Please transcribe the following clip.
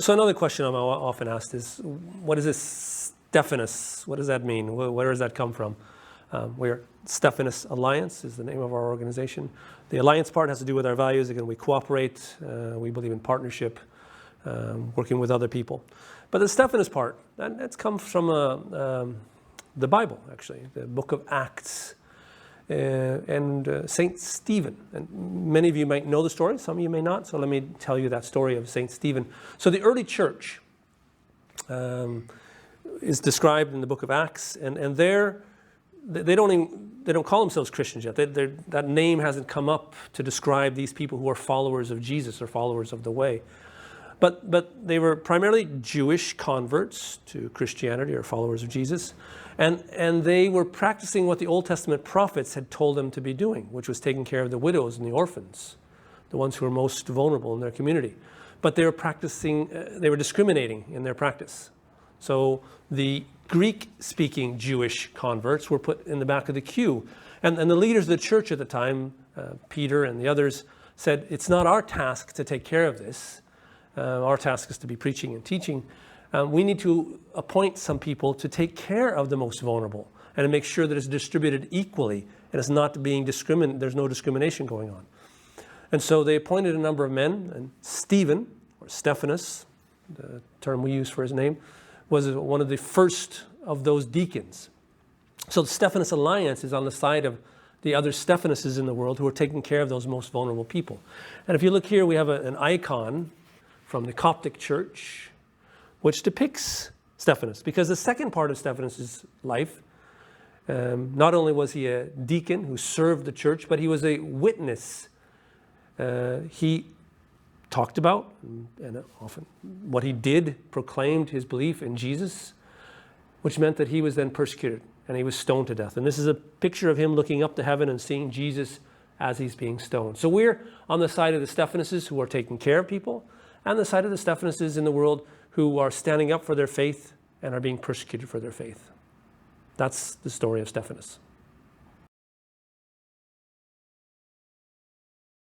So another question I'm often asked is, what is this Stefanus? What does that mean? Where does that come from? We're Stefanus Alliance is the name of our organization. The alliance part has to do with our values. Again, we cooperate. We believe in partnership, working with other people. But the Stefanus part, that's come from the Bible, actually, the book of Acts. And Saint Stephen. And many of you might know the story, some of you may not, so let me tell you that story of Saint Stephen. So the early church is described in the book of Acts, and they don't call themselves Christians yet. That name hasn't come up to describe these people who are followers of Jesus or followers of the way. But they were primarily Jewish converts to Christianity or followers of Jesus. And they were practicing what the Old Testament prophets had told them to be doing, which was taking care of the widows and the orphans, the ones who were most vulnerable in their community. But they were discriminating in their practice. So the Greek-speaking Jewish converts were put in the back of the queue. And the leaders of the church at the time, Peter and the others, said, it's not our task to take care of this. Our task is to be preaching and teaching. We need to appoint some people to take care of the most vulnerable and to make sure that it's distributed equally and it's not being there's no discrimination going on. And so they appointed a number of men, and Stephen, or Stefanus, the term we use for his name, was one of the first of those deacons. So the Stefanus Alliance is on the side of the other Stefanuses in the world who are taking care of those most vulnerable people. And if you look here, we have an icon from the Coptic Church, which depicts Stefanus, because the second part of Stefanus' life, not only was he a deacon who served the church, but he was a witness. He talked about, and often what he did, proclaimed his belief in Jesus, which meant that he was then persecuted and he was stoned to death. And this is a picture of him looking up to heaven and seeing Jesus as he's being stoned. So we're on the side of the Stefanuses who are taking care of people, and the side of the Stefanuses in the world who are standing up for their faith and are being persecuted for their faith. That's the story of Stefanus.